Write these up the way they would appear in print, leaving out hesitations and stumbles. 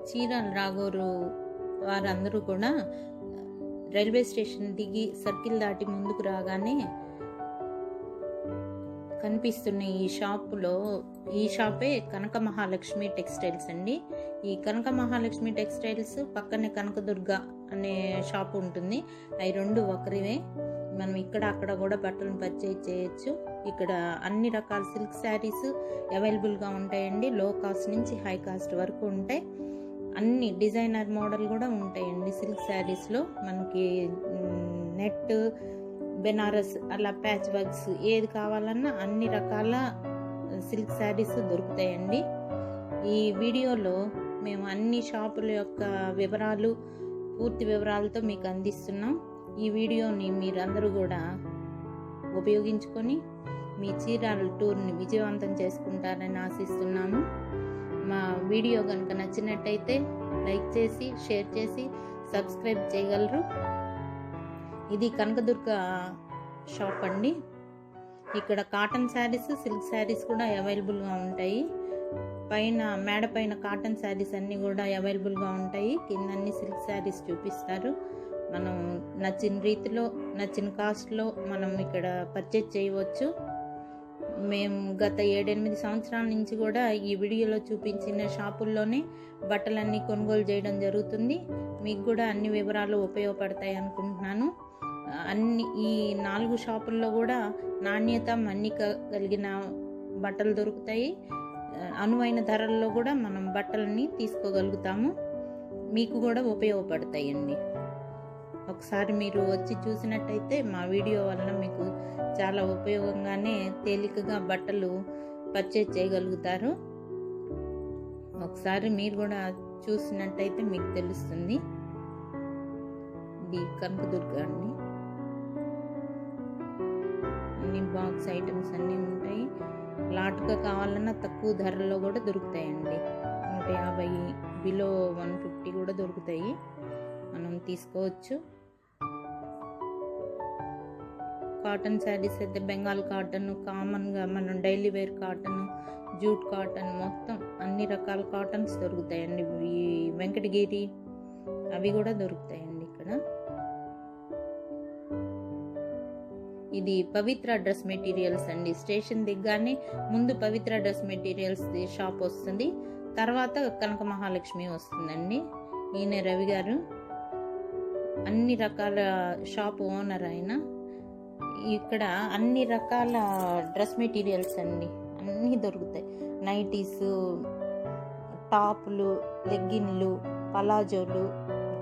చీరాల రాఘోరు వారందరూ కూడా railway station దిగి సర్కిల్ దాటి ముందుకు రాగానే కనిపిస్తున్న ఈ షాపే కనక మహాలక్ష్మి టెక్స్టైల్స్ అండి. ఈ కనక మహాలక్ష్మి టెక్స్టైల్స్ పక్కనే కనకదుర్గ అనే షాప్ ఉంటుంది. అవి రెండు ఒకరివే. మనం ఇక్కడ అక్కడ కూడా బట్టలను పర్చేజ్ చేయొచ్చు. ఇక్కడ అన్ని రకాల సిల్క్ శారీస్ అవైలబుల్గా ఉంటాయండి. లో కాస్ట్ నుంచి హై కాస్ట్ వరకు ఉంటాయి. అన్ని డిజైనర్ మోడల్ కూడా ఉంటాయండి. సిల్క్ శారీస్లో మనకి నెట్, బెనారస్, అలా ప్యాచ్ వర్క్స్ ఏది కావాలన్నా అన్ని రకాల సిల్క్ శారీస్ దొరుకుతాయండి. ఈ వీడియోలో మేము అన్ని షాపుల యొక్క వివరాలు, పూర్తి వివరాలతో మీకు అందిస్తున్నాం. ఈ వీడియోని మీరందరూ కూడా ఉపయోగించుకొని మీ చీరాల టూర్ని విజయవంతం చేసుకుంటారని ఆశిస్తున్నాము. మా వీడియో కనుక నచ్చినట్టయితే లైక్ చేసి, షేర్ చేసి, సబ్స్క్రైబ్ చేయగలరు. ఇది కనకదుర్గ షాప్ అండి. ఇక్కడ కాటన్ శారీస్, సిల్క్ శారీస్ కూడా అవైలబుల్గా ఉంటాయి. మేడ పైన కాటన్ శారీస్ అన్నీ కూడా అవైలబుల్గా ఉంటాయి. కింద అన్ని సిల్క్ శారీస్ చూపిస్తారు. మనం నచ్చిన రీతిలో, నచ్చిన కాస్ట్లో మనం ఇక్కడ పర్చేజ్ చేయవచ్చు. మేము గత 7-8 సంవత్సరాల నుంచి కూడా ఈ వీడియోలో చూపించిన షాపుల్లోనే బట్టలన్నీ కొనుగోలు చేయడం జరుగుతుంది. మీకు కూడా అన్ని వివరాలు ఉపయోగపడతాయి అనుకుంటున్నాను. ఈ 4 షాపుల్లో కూడా నాణ్యత, మన్నిక కలిగిన బట్టలు దొరుకుతాయి. అనువైన ధరల్లో కూడా మనం బట్టలని తీసుకోగలుగుతాము. మీకు కూడా ఉపయోగపడతాయండి. ఒకసారి మీరు వచ్చి చూసినట్టయితే మా వీడియో వలన మీకు చాలా ఉపయోగంగానే తేలికగా బట్టలు పర్చేజ్ చేయగలుగుతారు. ఒకసారి మీరు కూడా చూసినట్టయితే మీకు తెలుస్తుంది. ఇది కనకదుర్గ అండి. అన్ని బాక్స్ ఐటమ్స్ అన్నీ ఉంటాయి. లాట్గా కావాలన్నా తక్కువ ధరల్లో కూడా దొరుకుతాయండి. 150, బిలో 150 కూడా దొరుకుతాయి. మనం తీసుకోవచ్చు. కాటన్ శారీస్ అయితే బెంగాల్ కాటన్, కామన్గా మనం daily wear cotton, jute cotton, మొత్తం అన్ని రకాల కాటన్స్ దొరుకుతాయండి. వెంకటగిరి అవి కూడా దొరుకుతాయండి ఇక్కడ. ఇది పవిత్ర డ్రెస్ మెటీరియల్స్ అండి. స్టేషన్ దిగ్గానే ముందు పవిత్ర డ్రెస్ మెటీరియల్స్ షాప్ వస్తుంది, తర్వాత కనక మహాలక్ష్మి వస్తుందండి. ఈయన రవి గారు అన్ని రకాల షాప్ ఓనర్ ఆయన. ఇక్కడ అన్ని రకాల డ్రెస్ మెటీరియల్స్ అండి అన్నీ దొరుకుతాయి. నైటీస్, టాపులు, లెగ్గిన్లు, పలాజోలు,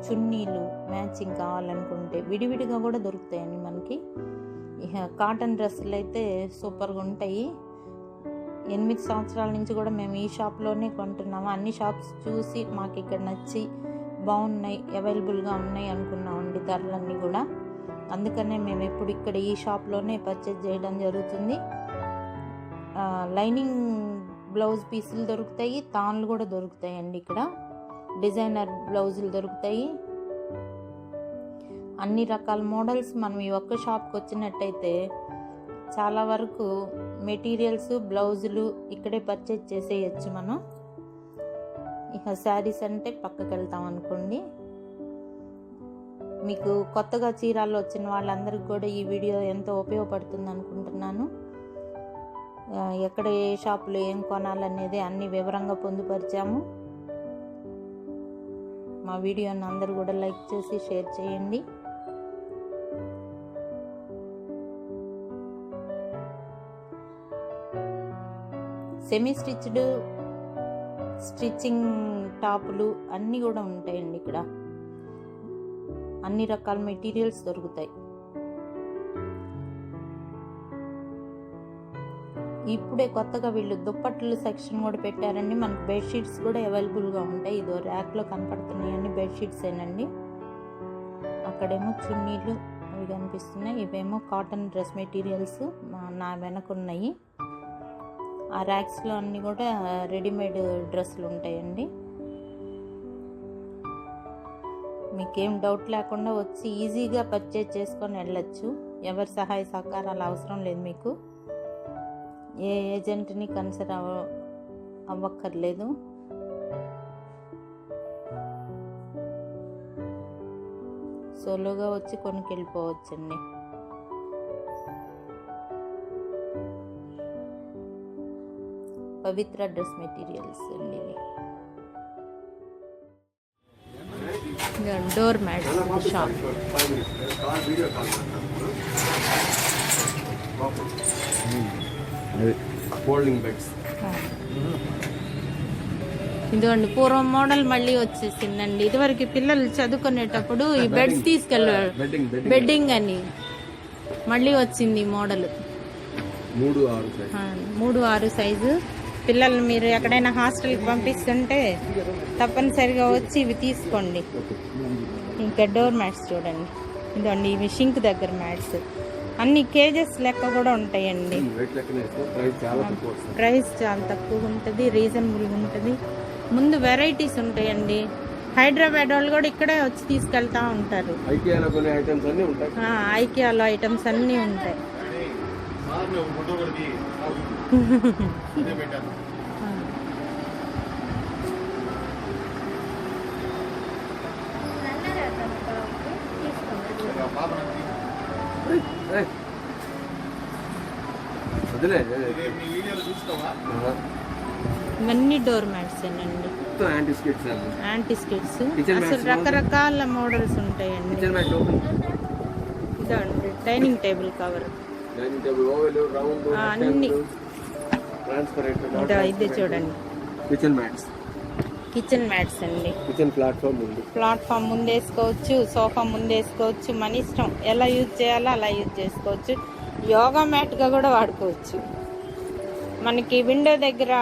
చున్నీలు మ్యాచింగ్ కావాలనుకుంటే విడివిడిగా కూడా దొరుకుతాయండి మనకి. కాటన్ డ్రెస్సులు అయితే సూపర్గా ఉంటాయి. 8 సంవత్సరాల నుంచి కూడా మేము ఈ షాప్లోనే కొంటున్నాము. అన్ని షాప్స్ చూసి మాకు ఇక్కడ నచ్చి బాగున్నాయి, అవైలబుల్గా ఉన్నాయి అనుకున్నామండి ధరలన్నీ కూడా. అందుకనే మేము ఎప్పుడు ఇక్కడ ఈ షాప్లోనే పర్చేజ్ చేయడం జరుగుతుంది. లైనింగ్ బ్లౌజ్ పీసులు దొరుకుతాయి, తాన్లు కూడా దొరుకుతాయండి. ఇక్కడ డిజైనర్ బ్లౌజులు దొరుకుతాయి. అన్ని రకాల మోడల్స్ మనం ఈ ఒక్క షాప్కి వచ్చినట్టయితే చాలా వరకు మెటీరియల్స్, బ్లౌజులు ఇక్కడే పర్చేజ్ చేసేయచ్చు మనం. ఇక శారీస్ అంటే పక్కకి వెళ్తాం అనుకోండి. మీకు కొత్తగా చీరాల్లో వచ్చిన వాళ్ళందరికీ కూడా ఈ వీడియో ఎంతో ఉపయోగపడుతుంది అనుకుంటున్నాను. ఎక్కడ ఏ షాపులో ఏం కొనాలనేది అన్ని వివరంగా పొందుపరిచాము. మా వీడియోని అందరూ కూడా లైక్ చేసి షేర్ చేయండి. సెమీ స్టిచ్డ్, స్టిచ్చింగ్ టాపులు అన్నీ కూడా ఉంటాయండి. ఇక్కడ అన్ని రకాల మెటీరియల్స్ దొరుకుతాయి. ఇప్పుడే కొత్తగా వీళ్ళు దుప్పట్లు సెక్షన్ కూడా పెట్టారండి. మనకు బెడ్షీట్స్ కూడా అవైలబుల్గా ఉంటాయి. ఇదో ర్యాక్లో కనపడుతున్నాయండి బెడ్షీట్స్ ఏనండి. అక్కడేమో చున్నీలు అవి కనిపిస్తున్నాయి. ఇవేమో కాటన్ డ్రెస్ మెటీరియల్స్ నా వెనక ఉన్నాయి. ఆ ర్యాక్స్లో అన్నీ కూడా రెడీమేడ్ డ్రెస్సులు ఉంటాయండి. మీకేం డౌట్ లేకుండా వచ్చి ఈజీగా పర్చేజ్ చేసుకొని వెళ్ళచ్చు. ఎవరి సహాయ సహకారాలు అవసరం లేదు. మీకు ఏ ఏజెంట్ని కన్సిడర్ అవ్వక్కర్లేదు. సోలోగా వచ్చి కొనుక్కెళ్ళిపోవచ్చండి. పవిత్ర డ్రెస్ మెటీరియల్స్ అండి ఇవి. Door mat shop. Folding beds. ఇదిగోండి పూర్వం మోడల్ మళ్ళీ వచ్చేసిందండి. ఇదివరకు పిల్లలు చదువుకునేటప్పుడు ఈ బెడ్స్ తీసుకెళ్ళారు, బెడ్డింగ్ అని మళ్ళీ వచ్చింది ఈ మోడల్. 3-6 సైజు. పిల్లల్ని మీరు ఎక్కడైనా హాస్టల్కి పంపిస్తుంటే తప్పనిసరిగా వచ్చి ఇవి తీసుకోండి. ఇంకా డోర్ మ్యాట్స్ చూడండి, ఇదండి ఇవి షింక్ దగ్గర మ్యాట్స్. అన్ని కేజెస్ లెక్క కూడా ఉంటాయండి. ప్రైస్ చాలా తక్కువ ఉంటుంది, రీజనబుల్గా ఉంటుంది. ముందు వెరైటీస్ ఉంటాయండి. హైదరాబాద్ వాళ్ళు కూడా ఇక్కడే వచ్చి తీసుకెళ్తా ఉంటారు. ఐకియాలో ఐటమ్స్ అన్నీ ఉంటాయి. ఇవన్నీ డోర్ మ్యాట్స్ అండి, యాంటీ స్కిట్స్. అసలు రకరకాల మోడల్స్ ఉంటాయండి. ఇదండి డైనింగ్ టేబుల్ కవర్ అన్ని. ఇది చూడండి కిచెన్ మ్యాట్స్ అండి. ప్లాట్ఫామ్ ముందు వేసుకోవచ్చు, సోఫా ముందు వేసుకోవచ్చు, మన ఇష్టం ఎలా యూజ్ చేయాలో అలా యూజ్ చేసుకోవచ్చు. యోగా మ్యాట్గా కూడా వాడుకోవచ్చు. మనకి విండో దగ్గర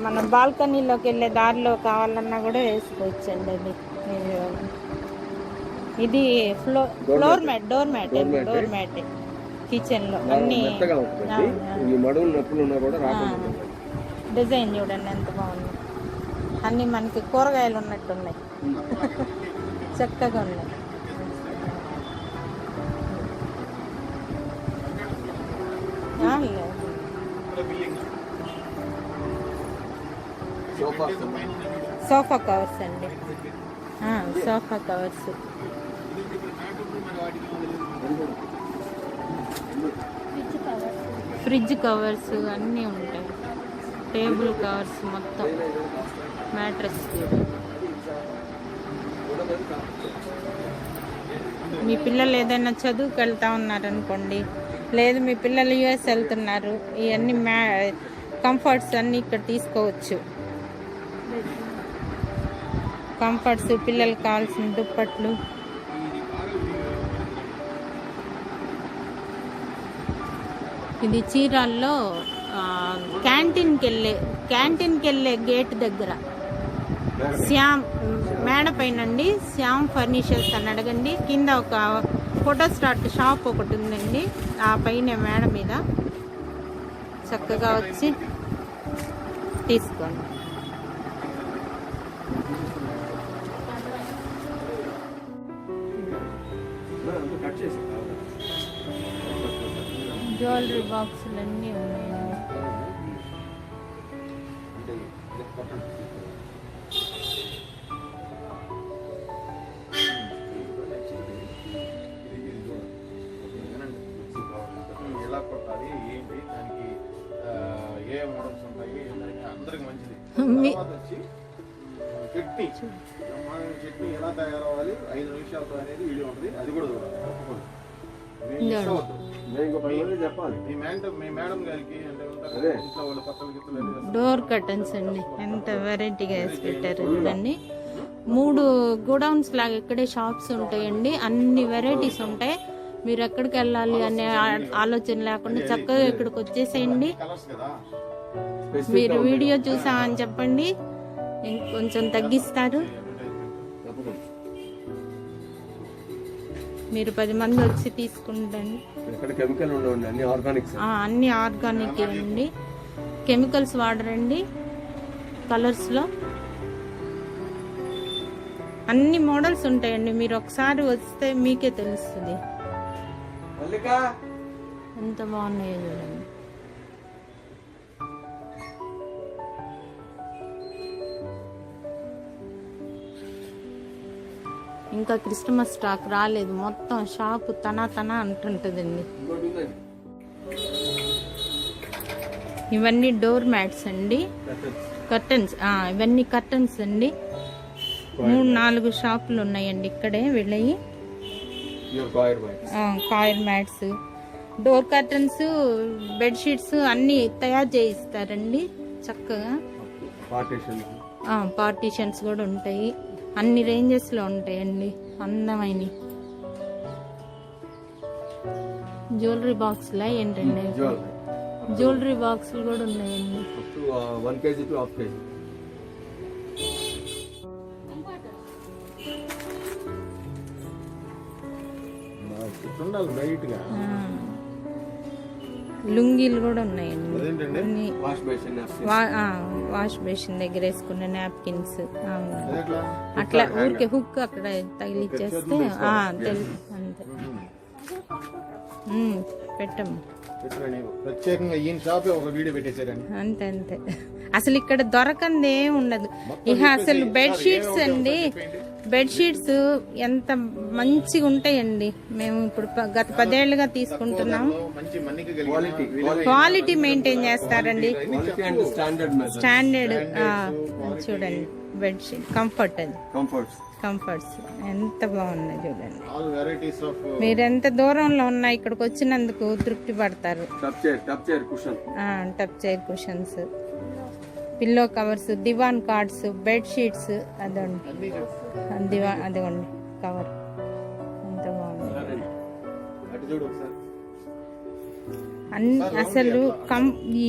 మన బాల్కనీలోకి వెళ్ళే దారిలో కావాలన్నా కూడా వేసుకోవచ్చు అండి. అది ఇది డోర్ మ్యాట్ కిచెన్ లో అన్ని. డిజైన్ చూడండి ఎంత బాగుంది. అన్ని మనకి కూరగాయలు ఉన్నట్టున్నాయి, చక్కగా ఉన్నాయి. సోఫా కవర్స్ అండి, సోఫా కవర్స్. ఫ్రిడ్జ్ కవర్స్ అన్నీ ఉంటాయి. టేబుల్ కవర్స్ మొత్తం. మ్యాట్రెస్ మీ పిల్లలు ఏదైనా చదువుకు వెళ్తా ఉన్నారనుకోండి, లేదు మీ పిల్లలు యూఎస్ వెళ్తున్నారు, ఇవన్నీ కంఫర్ట్స్ అన్నీ ఇక్కడ తీసుకోవచ్చు. కంఫర్ట్స్, పిల్లలకు కావాల్సిన దుప్పట్లు. ఇది చీరాల్లో క్యాంటీన్కి వెళ్ళే గేట్ దగ్గర శ్యామ్ మేడ పైన అండి, శ్యామ్ ఫర్నిచర్స్ అని అడగండి. కింద ఒక ఫోటో స్టార్ట్ షాప్ ఒకటి ఉందండి, ఆ పైన మేడ మీద. చక్కగా వచ్చి తీసుకోండి. జ్యువెలరీ బాక్సులు అన్నీ ఉన్నాయండి. ఎలా కొట్టాలి ఏంటి, దానికి ఏ మోడల్స్ ఉంటాయి, అందరికి మంచిది. వచ్చి చట్నీ ఎలా తయారవ్వాలి 5 నిమిషాలతో అనేది వీడియో ఉంటుంది, అది కూడా చూడాలి. డోర్ కర్టన్స్ అండి, ఎంత వెరైటీగా వేసి పెట్టారు చూడండి. 3 గోడౌన్స్ లాగా ఇక్కడే షాప్స్ ఉంటాయండి. అన్ని వెరైటీస్ ఉంటాయి. మీరు ఎక్కడికి వెళ్ళాలి అనే ఆలోచన లేకుండా చక్కగా ఇక్కడికి వచ్చేసేయండి. మీరు వీడియో చూసామని చెప్పండి, ఇంకొంచెం తగ్గిస్తారు. మీరు 10 మంది వచ్చి తీసుకుంటండి. అన్ని ఆర్గానిక్ అండి, కెమికల్స్ వాడరండి. కలర్స్లో అన్ని మోడల్స్ ఉంటాయండి. మీరు ఒకసారి వస్తే మీకే తెలుస్తుంది ఎంత బాగున్నాయో చూడండి. ఇంకా క్రిస్టమస్ స్టాక్ రాలేదు, మొత్తం షాపు తన అంటుంటుందండి. ఇవన్నీ డోర్ మ్యాట్స్ అండి, కర్టన్స్. ఇవన్నీ కర్టన్స్ అండి. 3-4 షాపులు ఉన్నాయండి ఇక్కడే వీళ్ళవి. Coir mats, door curtains, bedsheets అన్నీ తయారు చేయిస్తారండి చక్కగా. పార్టీషన్స్ కూడా ఉంటాయి, అన్ని రేంజెస్లో ఉంటాయండి అందమైన. జ్యువెలరీ బాక్స్లా ఏంటండి, జ్యువెలరీ బాక్సులు కూడా ఉన్నాయండి. 1 kg to 1/2 kg. లుంగీలు కూడా ఉన్నాయండి. అదేంటండి? వాష్ బేసిన్ దగ్గర వేసుకున్న నాప్కిన్స్. అట్లా ఊరికే హుక్ అక్కడ తగిలిచ్చేస్తే అంతే పెట్టము. ప్రత్యేకంగా ఈ షాపే ఒక వీడియో పెట్టేశారండి. అంతే అసలు ఇక్కడ దొరకంది ఏం ఉండదు. ఇక అసలు బెడ్షీట్స్ అండి, బెడ్షీట్స్ ఎంత మంచిగా ఉంటాయండి. మేము ఇప్పుడు గత 10 ఏళ్ళుగా తీసుకుంటున్నాం. క్వాలిటీ మెయింటైన్ చేస్తారండి, స్టాండర్డ్. చూడండి బెడ్షీట్ కంఫర్ట్, అది కంఫర్ట్స్ ఎంత బాగున్నాయి చూడండి. మీరు ఎంత దూరంలో ఉన్నా ఇక్కడికి వచ్చినందుకు తృప్తి పడతారు. టప్ చైర్ కుషన్స్, పిల్లో కవర్స్, దివాన్ కార్డ్స్, బెడ్షీట్స్. అదిగోండి కవర్ ఎంత బాగుంది. అసలు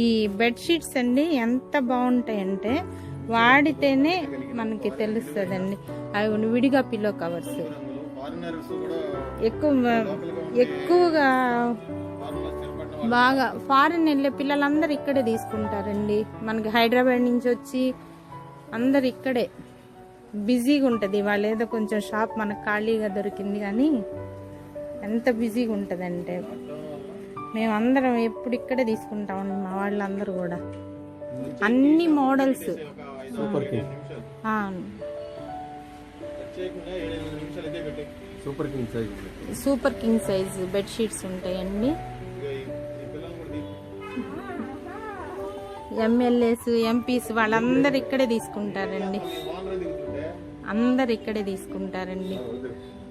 ఈ బెడ్షీట్స్ అండి ఎంత బాగుంటాయంటే వాడితేనే మనకి తెలుస్తుందండి. అవి విడిగా పిల్లో కవర్స్ ఎక్కువగా బాగా ఫారెన్ వెళ్ళే పిల్లలందరూ ఇక్కడే తీసుకుంటారండి. మనకి హైదరాబాద్ నుంచి వచ్చి అందరు ఇక్కడే బిజీగా ఉంటుంది. వాళ్ళు ఏదో కొంచెం షాప్ మనకు ఖాళీగా దొరికింది, కానీ ఎంత బిజీగా ఉంటుందంటే మేమందరం ఎప్పుడు ఇక్కడే తీసుకుంటామండి. మా వాళ్ళందరూ కూడా అన్ని models. Super king size bedsheets ఉంటాయండి. ఎమ్మెల్యేస్, ఎంపీస్ వాళ్ళందరూ ఇక్కడే తీసుకుంటారండి. అందరు ఇక్కడే తీసుకుంటారండి,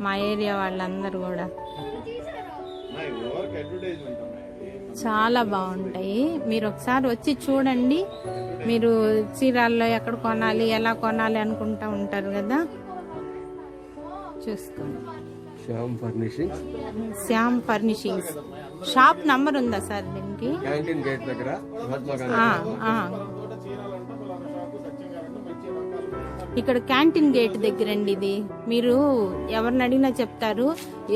మా ఏరియా వాళ్ళందరూ కూడా. చాలా బాగుంటాయి, మీరు ఒకసారి వచ్చి చూడండి. మీరు చీరాల్లో ఎక్కడ కొనాలి, ఎలా కొనాలి అనుకుంటా ఉంటారు కదా, చూసుకోండి. శ్యామ్ ఫర్నిషింగ్స్ షాప్ నంబర్ ఉందా సార్ దీనికి? క్యాంటీన్ గేట్ దగ్గర. ఇక్కడ క్యాంటీన్ గేట్ దగ్గర అండి ఇది. మీరు ఎవరిని అడిగినా చెప్తారు.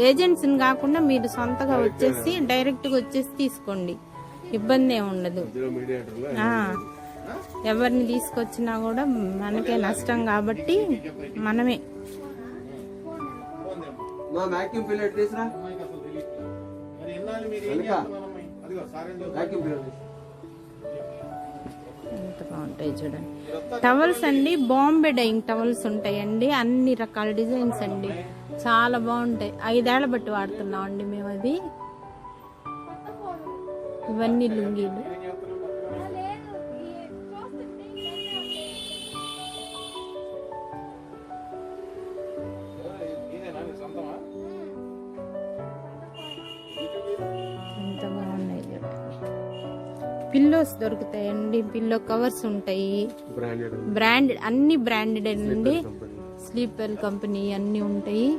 ఏజెంట్స్ని కాకుండా మీరు సొంతగా వచ్చేసి డైరెక్ట్గా వచ్చేసి తీసుకోండి, ఇబ్బంది ఏమి ఉండదు. ఎవరిని తీసుకొచ్చినా కూడా మనకే నష్టం కాబట్టి మనమే. ఎంత బాగుంటాయి చూడండి. టవల్స్ అండి, బాంబే డైయింగ్ టవల్స్ ఉంటాయండి, అన్ని రకాల డిజైన్స్ అండి, చాలా బాగుంటాయి. 5 ఏళ్ల బట్టి వాడుతున్నాం అండి మేము అది. ఇవన్నీ లుంగీలు. ఎంత బాగున్నాయి చూడండి. పిల్లోస్ దొరుకుతాయండి, పిల్లో కవర్స్ ఉంటాయి, బ్రాండెడ్, అన్ని బ్రాండెడ్ అండి. స్లీపర్ కంపెనీ అన్ని ఉంటాయి.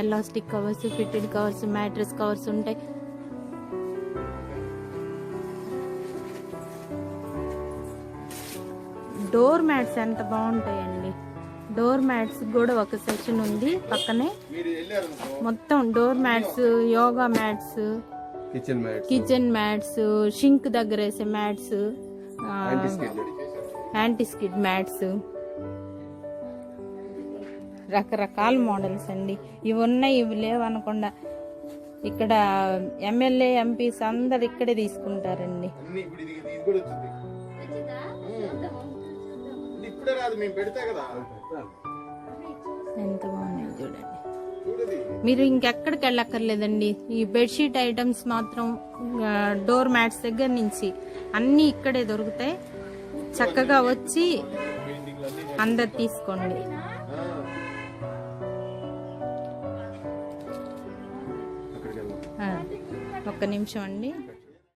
Elastic covers, fitted covers, mattress covers ఉంటాయి. డోర్ మ్యాట్స్ ఎంత బాగుంటాయండి. డోర్ మ్యాట్స్ కూడా ఒక సెక్షన్ ఉంది పక్కనే. మొత్తం door mats, yoga mats, kitchen mats, sink దగ్గర వేసే మ్యాట్స్, యాంటీ స్కిడ్ మ్యాట్స్, రకరకాల మోడల్స్ అండి. ఇవి ఉన్నాయి, ఇవి లేవు అనకుండా ఇక్కడ ఎమ్మెల్యే, ఎంపీస్ అందరు ఇక్కడే తీసుకుంటారండి. ఎంత బాగున్నాయి చూడండి. మీరు ఇంకెక్కడికి వెళ్ళక్కర్లేదండి. ఈ బెడ్షీట్ ఐటమ్స్ మాత్రం డోర్ మ్యాట్స్ దగ్గర నుంచి అన్నీ ఇక్కడే దొరుకుతాయి. చక్కగా వచ్చి అందరు తీసుకోండి. ఒక్క నిమిషం అండి.